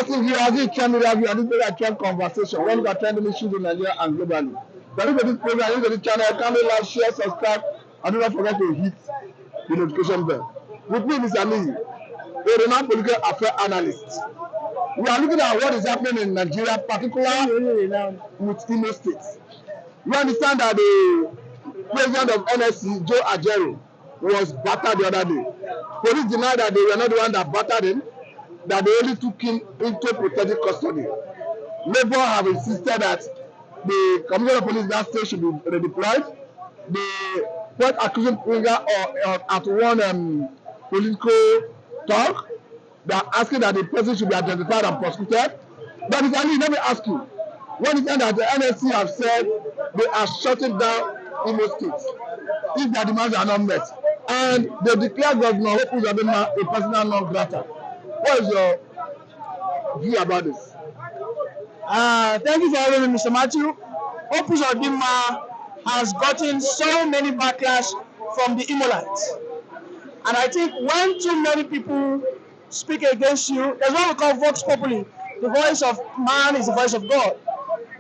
think you are the channel of a trend conversation. When we are trending issues in Nigeria and globally. But if this program, if the channel, kindly like, share, subscribe, and do not forget to hit the notification bell. With me, Mr. Lee, a renowned political affairs analyst. We are looking at what is happening in Nigeria, particularly with Imo State. We understand that the president of NSC, Joe Ajero, was battered the other day. Police denied that they were not the one that battered him, that they only took him into protective custody. Labour have insisted that the commissioner of police that state should be redeployed. The point accusing finger at one political talk, they are asking that the person should be identified and prosecuted. But Mr. Ali, let me ask you, what is it that the NSC have said they are shutting down Imo State if their demands are not met? And they declare Governor Uzodima a personal non grata. What is your view about this? Thank you for having me, Mr. Matthew. Uzodima has gotten so many backlash from the Imolites. And I think when too many people speak against you, there's what we call vox populi. The voice of man is the voice of God.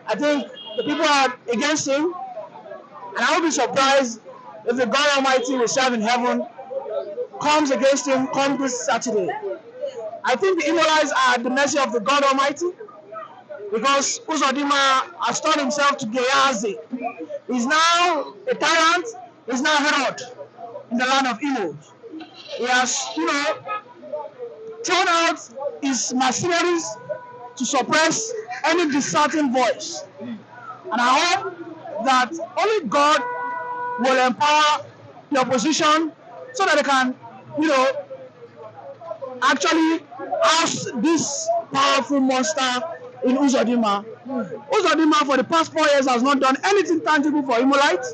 I think the people are against him, and I would be surprised if the God Almighty we serve in heaven comes against him come this Saturday. I think the Imolites are at the mercy of the God Almighty, because Uzodima has turned himself to Gehazi. He's now a tyrant, he's now Herod in the land of Imo. He has, thrown out his mercenaries to suppress any dissenting voice. And I hope that only God will empower the opposition so that they can, actually oust this powerful monster in Uzodima. Uzodima for the past 4 years has not done anything tangible for Imolite.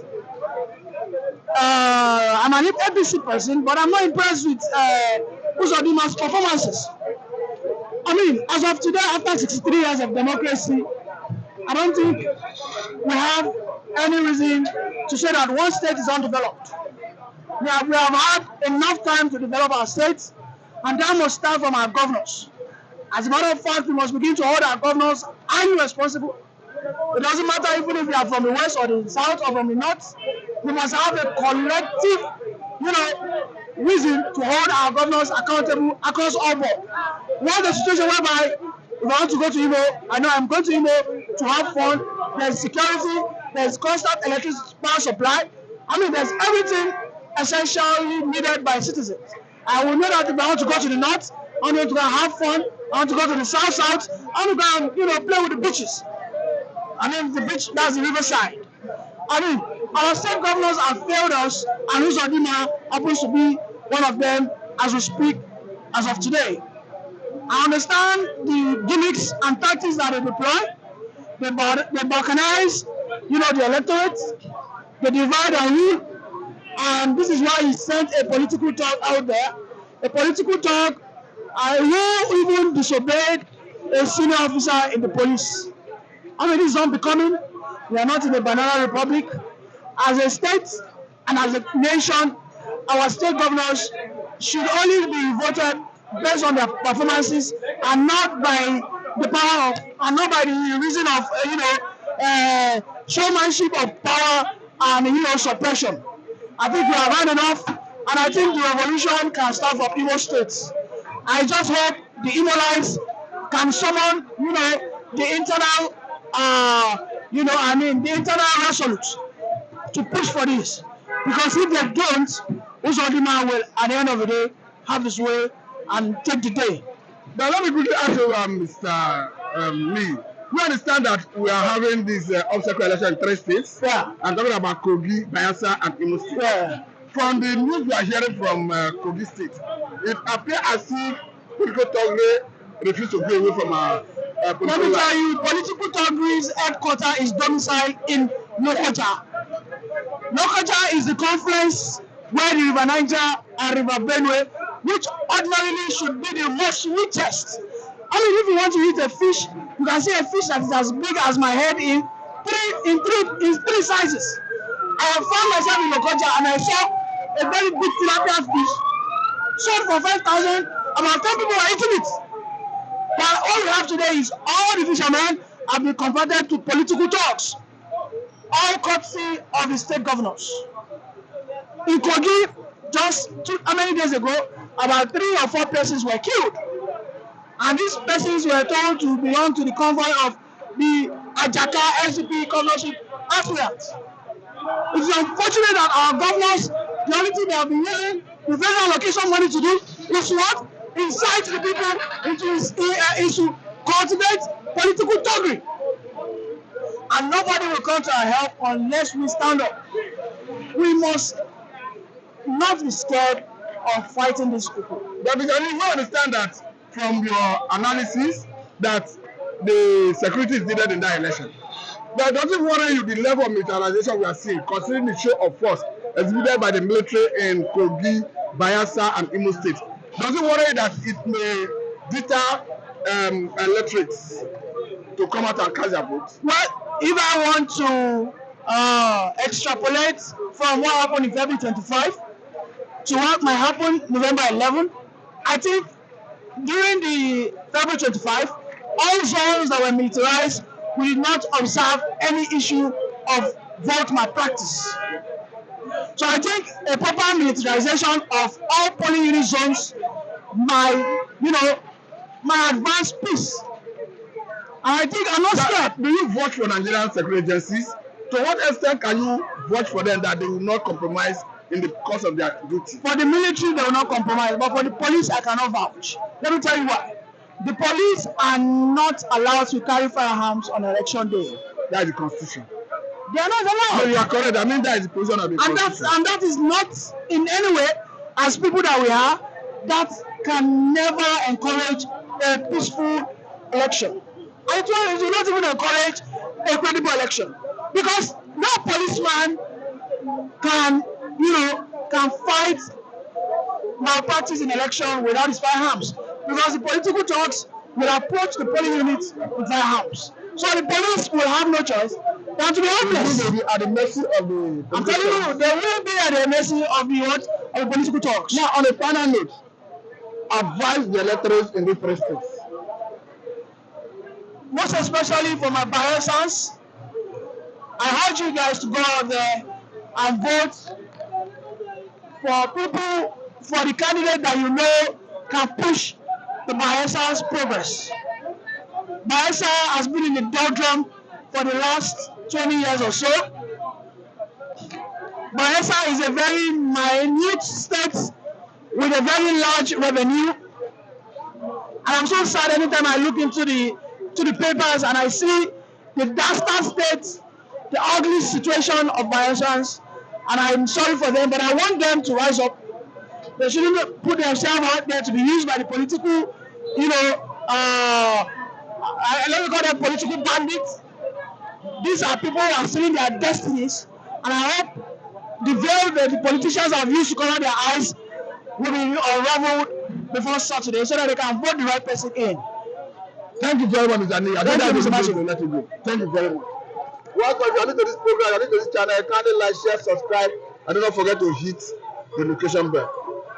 I'm an APC person, but I'm not impressed with Uzodima's performances. I mean, as of today, after 63 years of democracy, I don't think we have any reason to say that one state is undeveloped. We have had enough time to develop our states, and that must start from our governors. As a matter of fact, we must begin to hold our governors highly responsible. It doesn't matter even if they are from the west or the south or from the north. We must have a collective, reason to hold our governors accountable across all board. We have a situation whereby if I want to go to Imo, I know I'm going to Imo to have fun. There's security, there's constant electricity power supply. I mean, there's everything essentially needed by citizens. I will know that if I want to go to the north, I want to go and have fun. I want to go to the south, I want to go and, play with the beaches. I mean, the beach, that's the riverside. I mean, our state governors have failed us, and Uzodima happens to be one of them as we speak, as of today. I understand the gimmicks and tactics that they deploy. They balkanize, the electorate. They divide and rule. And this is why he sent a political talk out there. A political talk who even disobeyed a senior officer in the police. I mean, this is unbecoming. We are not in a banana republic. As a state and as a nation, our state governors should only be voted based on their performances and not by the power of, and not by the reason of, showmanship of power and, suppression. I think we have had enough, and I think the revolution can start from Imo States. I just hope the Imolites can summon, the internal, the internal resolute to push for this. Because if they don't, Uzodima will, at the end of the day, have his way and take the day. Now let me quickly ask you, Mr. Lee. We understand that we are having this obstacle election in 3 states. Yeah. I'm talking about Kogi, Bayelsa, and Imo State. Yeah. From the news we are hearing from Kogi State, it appears as if political Togre refuse to go away from our political Let me tell you, political Togre's headquarters is domiciled in Lokoja. Lokoja is the conference where the River Niger and River Belo, which ordinarily should be the most richest. I mean, if you want to eat a fish, you can see a fish that is as big as my head in three sizes. I have found myself in Lokoja and I saw a very big tilapia fish sold for 5,000. About 10 people are eating it. But all we have today is all the fishermen have been converted to political talks, all courtesy of the state governors. In Kogi, just how many days ago, about 3 or 4 persons were killed. And these persons were told to belong to the convoy of the Ajaka SDP governorship aspirants. It is unfortunate that our governors, the only thing they have been using the federal allocation money to do is what? Incite the people into cultivate political thuggery. And nobody will come to our help unless we stand up. We must not be scared of fighting these people. But we understand that from your analysis that the security is needed in that election. But doesn't worry you the level of militarization we are seeing, considering the show of force exhibited by the military in Kogi, Bayelsa, and Imo State. Doesn't worry that it may deter electorates to come out and cast their votes? Well, if I want to extrapolate from what happened in February 25 to what might happen November 11, I think during the February 25, all zones that were militarized, we did not observe any issue of vote malpractice. So I think a proper militarization of all polling unit zones might advance peace. And I think I'm not scared. Do you vote for Nigerian security agencies? To what extent can you vote for them that they will not compromise in the course of their duty? For the military, they will not compromise, but for the police, I cannot vouch. Let me tell you why. The police are not allowed to carry firearms on election day. That is the constitution. They are not allowed. No, you are correct. I mean, that is the position of the constitution. And that is not in any way, as people that we are, that can never encourage a peaceful election. And it will not even encourage a credible election. Because no policeman can fight malpractice in election without his firearms. Because the political talks will approach the polling units with firearms. So the police will have no choice than to be helpless. They will be at the mercy of the I'm telling you, they will be at the mercy of the political talks. Now, on a final note, advise the electors in these 3 states. Most especially for my Bayelsans, I urge you guys to go out there and vote for the candidate that you know can push the Bayelsans' progress. Bayelsa has been in the doldrum for the last 20 years or so. Bayelsa is a very minute state with a very large revenue. And I'm so sad anytime I look into the papers and I see the dastard state, the ugly situation of Bayelsans, and I'm sorry for them, but I want them to rise up. They shouldn't put themselves out there to be used by the political, let me call them political bandits. These are people who are stealing their destinies, and I hope the veil that the politicians have used to cover their eyes will be unraveled before Saturday so that they can vote the right person in. Thank you very much, Mr. Lee. Thank you, Mr. Mashi. Let you go. Thank you very much. Welcome, if you are new to this program, you are new to this channel, kindly like, share, subscribe, and do not forget to hit the notification bell.